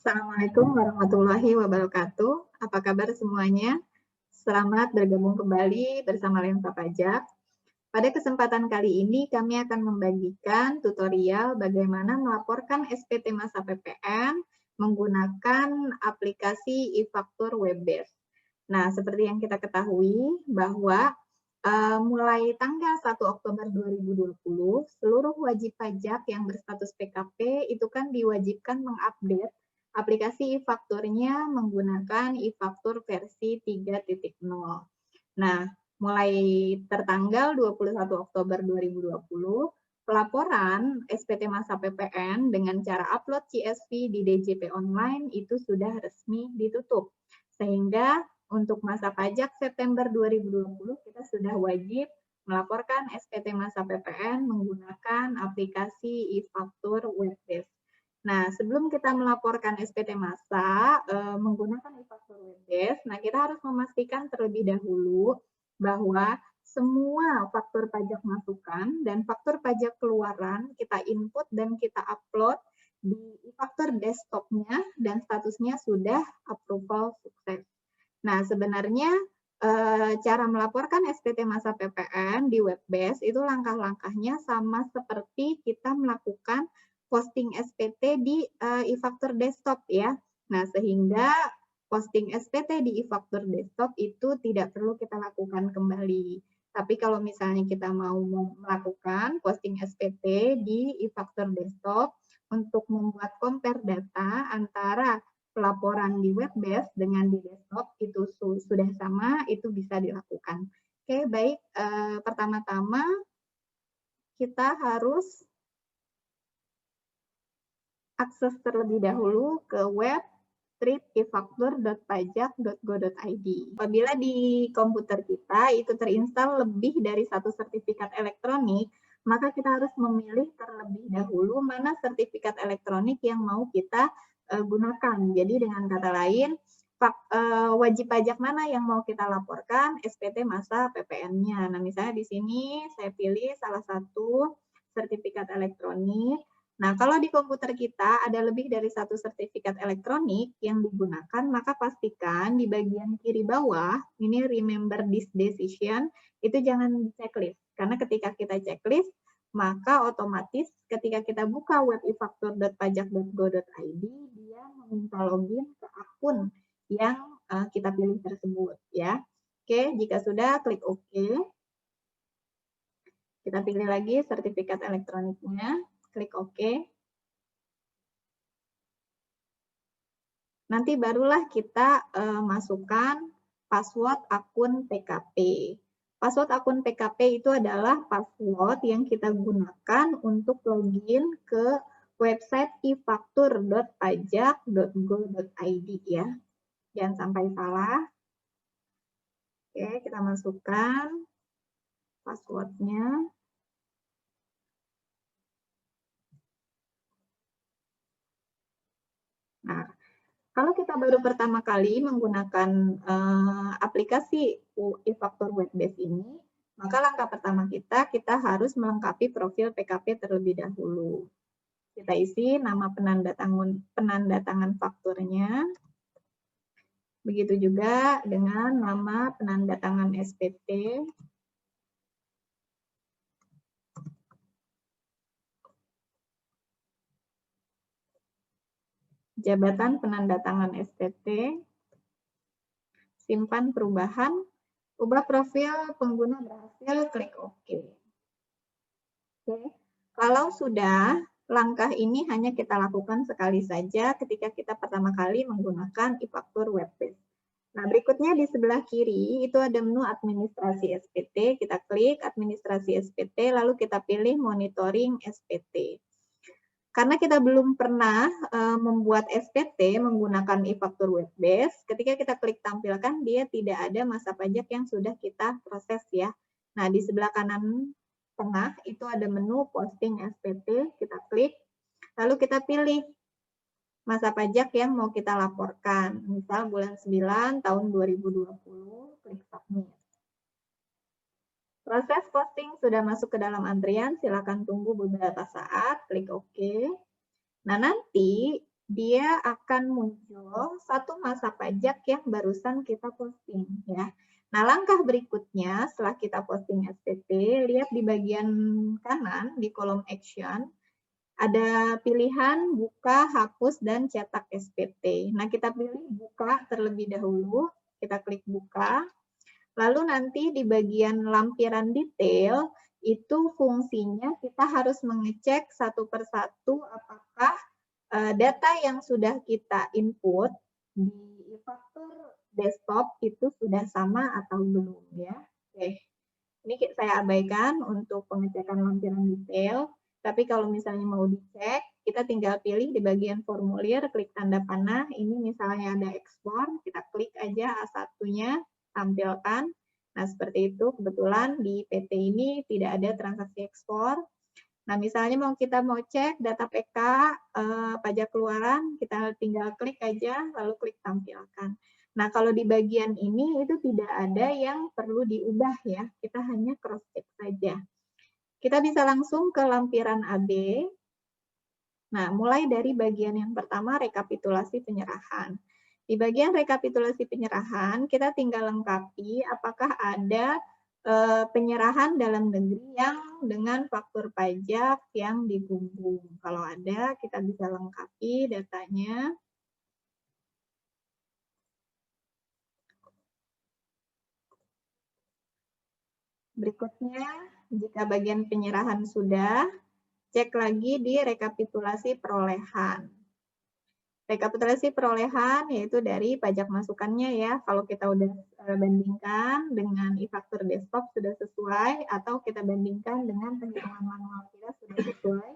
Assalamualaikum warahmatullahi wabarakatuh. Apa kabar semuanya? Selamat bergabung kembali bersama Lensa Pajak. Pada kesempatan kali ini kami akan membagikan tutorial bagaimana melaporkan SPT masa PPN menggunakan aplikasi e-faktur web-based. Nah, seperti yang kita ketahui bahwa mulai tanggal 1 Oktober 2020, seluruh wajib pajak yang berstatus PKP itu kan diwajibkan mengupdate aplikasi e-fakturnya menggunakan e-faktur versi 3.0. Nah, mulai tertanggal 21 Oktober 2020, pelaporan SPT masa PPN dengan cara upload CSV di DJP online itu sudah resmi ditutup. Sehingga untuk masa pajak September 2020 kita sudah wajib melaporkan SPT masa PPN menggunakan aplikasi e-faktur web-based. Nah, sebelum kita melaporkan SPT masa menggunakan e-faktur web-based, nah kita harus memastikan terlebih dahulu bahwa semua faktur pajak masukan dan faktur pajak keluaran kita input dan kita upload di e-faktur desktopnya dan statusnya sudah approval sukses. Nah, sebenarnya cara melaporkan SPT masa PPN di web-based itu langkah-langkahnya sama seperti kita melakukan posting SPT di e-faktur desktop ya. Nah, sehingga posting SPT di e-faktur desktop itu tidak perlu kita lakukan kembali. Tapi kalau misalnya kita mau melakukan posting SPT di e-faktur desktop untuk membuat compare data antara pelaporan di web-based dengan di desktop itu sudah sama, itu bisa dilakukan. Oke, baik. Pertama-tama kita harus akses terlebih dahulu ke web e-faktur.pajak.go.id. Apabila di komputer kita itu terinstal lebih dari satu sertifikat elektronik, maka kita harus memilih terlebih dahulu mana sertifikat elektronik yang mau kita gunakan. Jadi dengan kata lain, wajib pajak mana yang mau kita laporkan SPT masa PPN-nya. Nah, misalnya di sini saya pilih salah satu sertifikat elektronik. Nah, kalau di komputer kita ada lebih dari satu sertifikat elektronik yang digunakan, maka pastikan di bagian kiri bawah, ini remember this decision, itu jangan di checklist. Karena ketika kita checklist, maka otomatis ketika kita buka web e-faktur.pajak.go.id, dia meminta login ke akun yang kita pilih tersebut. Ya. Oke, jika sudah, klik OK. Kita pilih lagi sertifikat elektroniknya. Klik OK. Nanti barulah kita masukkan password akun PKP. Password akun PKP itu adalah password yang kita gunakan untuk login ke website e-faktur.pajak.go.id ya. Jangan sampai salah. Oke, kita masukkan passwordnya. Nah, kalau kita baru pertama kali menggunakan aplikasi e-faktur web-based ini, maka langkah pertama kita harus melengkapi profil PKP terlebih dahulu. Kita isi nama penanda tangan fakturnya. Begitu juga dengan nama penanda tangan SPT. Jabatan penanda tangan SPT. Simpan perubahan. Ubah profil pengguna berhasil, klik OK. Oke. Kalau sudah, langkah ini hanya kita lakukan sekali saja ketika kita pertama kali menggunakan e-faktur web-based. Nah, berikutnya di sebelah kiri itu ada menu administrasi SPT. Kita klik administrasi SPT, lalu kita pilih monitoring SPT. Karena kita belum pernah membuat SPT menggunakan e-faktur web-based, ketika kita klik tampilkan, dia tidak ada masa pajak yang sudah kita proses ya. Nah, di sebelah kanan tengah itu ada menu posting SPT, kita klik, lalu kita pilih masa pajak yang mau kita laporkan. Misal bulan 9 tahun 2020, klik submit. Proses posting sudah masuk ke dalam antrian, silakan tunggu beberapa saat, klik OK. Nah, nanti dia akan muncul satu masa pajak yang barusan kita posting ya. Nah, langkah berikutnya setelah kita posting SPT, lihat di bagian kanan di kolom action ada pilihan buka, hapus, dan cetak SPT. Nah, kita pilih buka terlebih dahulu, kita klik buka. Lalu nanti di bagian lampiran detail, itu fungsinya kita harus mengecek satu persatu apakah data yang sudah kita input di e-faktur desktop itu sudah sama atau belum ya. Oke. Ini saya abaikan untuk pengecekan lampiran detail, tapi kalau misalnya mau dicek, kita tinggal pilih di bagian formulir, klik tanda panah, ini misalnya ada ekspor, kita klik aja A1-nya, tampilkan. Nah, seperti itu, kebetulan di PT ini tidak ada transaksi ekspor. Nah, misalnya kita mau cek data PK, pajak keluaran, kita tinggal klik aja, lalu klik tampilkan. Nah, kalau di bagian ini itu tidak ada yang perlu diubah ya, kita hanya cross check saja. Kita bisa langsung ke lampiran AB. Nah, mulai dari bagian yang pertama, rekapitulasi penyerahan. Di bagian rekapitulasi penyerahan, kita tinggal lengkapi apakah ada penyerahan dalam negeri yang dengan faktur pajak yang digunggung. Kalau ada, kita bisa lengkapi datanya. Berikutnya, jika bagian penyerahan sudah, cek lagi di rekapitulasi perolehan. Rekapitulasi perolehan yaitu dari pajak masukannya ya. Kalau kita udah bandingkan dengan e-faktur desktop sudah sesuai atau kita bandingkan dengan perhitungan manual kita sudah sesuai.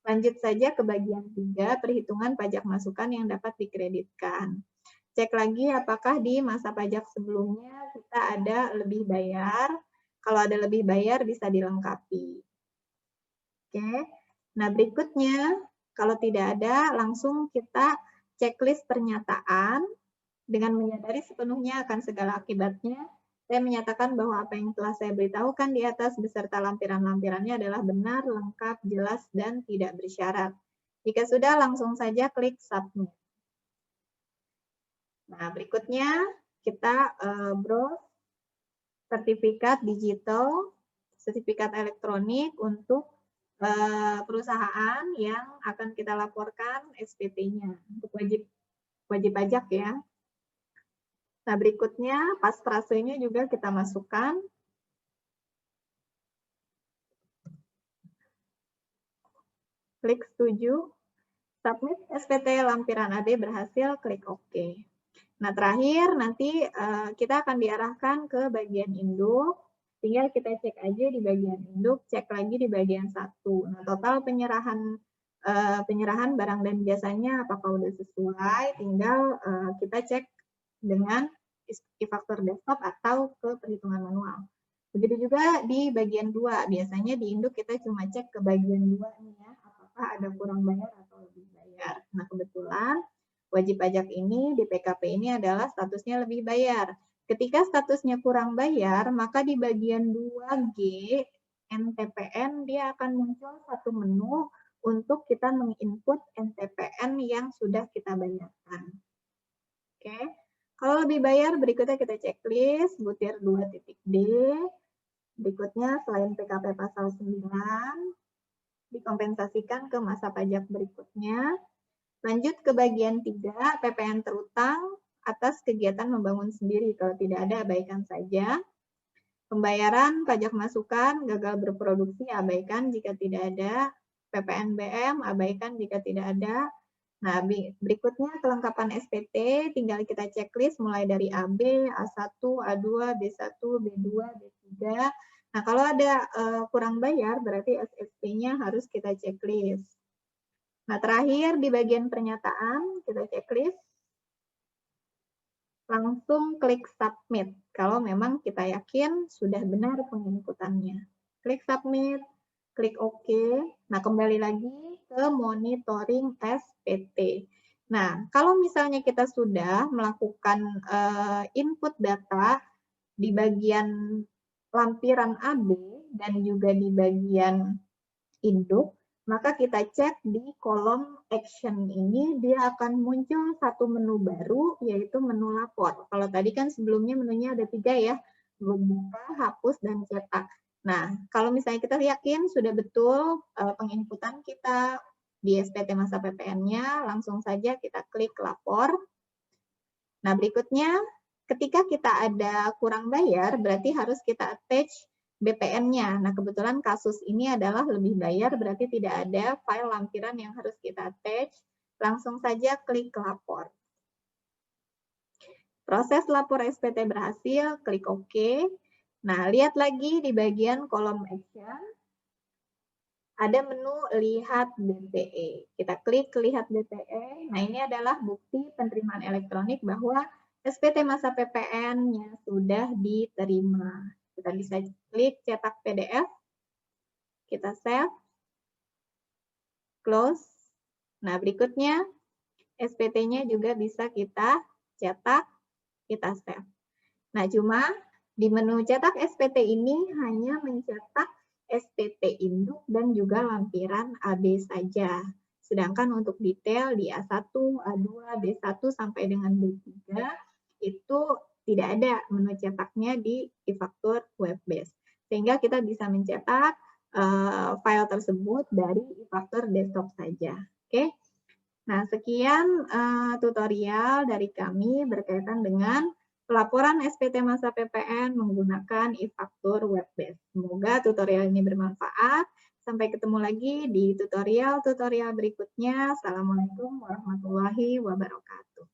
Lanjut saja ke bagian 3, perhitungan pajak masukan yang dapat dikreditkan. Cek lagi apakah di masa pajak sebelumnya kita ada lebih bayar. Kalau ada lebih bayar bisa dilengkapi. Oke. Nah, berikutnya kalau tidak ada langsung kita checklist pernyataan dengan menyadari sepenuhnya akan segala akibatnya. Saya menyatakan bahwa apa yang telah saya beritahukan di atas beserta lampiran-lampirannya adalah benar, lengkap, jelas, dan tidak bersyarat. Jika sudah, langsung saja klik submit. Nah, berikutnya kita browse sertifikat digital, sertifikat elektronik untuk perusahaan yang akan kita laporkan SPT-nya untuk wajib pajak ya. Nah, berikutnya pas trasenya juga kita masukkan. Klik setuju. Submit SPT lampiran AD berhasil, klik OK. Nah, terakhir nanti kita akan diarahkan ke bagian induk. Tinggal kita cek aja di bagian induk, cek lagi di bagian 1. Nah, total penyerahan barang dan jasanya apakah udah sesuai, tinggal kita cek dengan e-faktur desktop atau ke perhitungan manual. Begitu juga di bagian 2, biasanya di induk kita cuma cek ke bagian 2 nih ya, apakah ada kurang bayar atau lebih bayar. Nah, kebetulan wajib pajak ini di PKP ini adalah statusnya lebih bayar. Ketika statusnya kurang bayar, maka di bagian 2G NTPN dia akan muncul satu menu untuk kita menginput NTPN yang sudah kita bayarkan. Oke. Kalau lebih bayar, berikutnya kita checklist butir 2.D. Berikutnya, selain PKP pasal 9, dikompensasikan ke masa pajak berikutnya. Lanjut ke bagian 3, PPN terutang atas kegiatan membangun sendiri. Kalau tidak ada, abaikan saja. Pembayaran pajak masukan, gagal berproduksi, abaikan jika tidak ada. PPNBM, abaikan jika tidak ada. Nah, berikutnya kelengkapan SPT, tinggal kita checklist mulai dari AB, A1, A2, B1, B2, B3. Nah, kalau ada kurang bayar, berarti SPT-nya harus kita checklist. Nah, terakhir di bagian pernyataan, kita checklist. Langsung klik submit, kalau memang kita yakin sudah benar penginputannya. Klik submit, klik OK. Nah, kembali lagi ke monitoring SPT. Nah, kalau misalnya kita sudah melakukan input data di bagian lampiran AB dan juga di bagian induk, maka kita cek di kolom action ini, dia akan muncul satu menu baru, yaitu menu lapor. Kalau tadi kan sebelumnya menunya ada 3 ya, buka, hapus, dan cetak. Nah, kalau misalnya kita yakin sudah betul penginputan kita di SPT masa PPN-nya, langsung saja kita klik lapor. Nah, berikutnya, ketika kita ada kurang bayar, berarti harus kita attach BPN-nya. Nah, kebetulan kasus ini adalah lebih bayar, berarti tidak ada file lampiran yang harus kita attach. Langsung saja klik lapor. Proses lapor SPT berhasil, klik OK. Nah, lihat lagi di bagian kolom action, ada menu lihat BPE. Kita klik lihat BPE. Nah, ini adalah bukti penerimaan elektronik bahwa SPT masa PPN-nya sudah diterima. Kita bisa klik cetak PDF, kita save, close. Nah, berikutnya SPT-nya juga bisa kita cetak, kita save. Nah, cuma di menu cetak SPT ini hanya mencetak SPT induk dan juga lampiran AB saja. Sedangkan untuk detail di A1, A2, B1 sampai dengan B3 itu tidak ada menu cetaknya di e-faktur web base. Sehingga kita bisa mencetak file tersebut dari e-faktur desktop saja. Oke. Nah, sekian tutorial dari kami berkaitan dengan pelaporan SPT masa PPN menggunakan e-faktur web base. Semoga tutorial ini bermanfaat. Sampai ketemu lagi di tutorial-tutorial berikutnya. Assalamualaikum warahmatullahi wabarakatuh.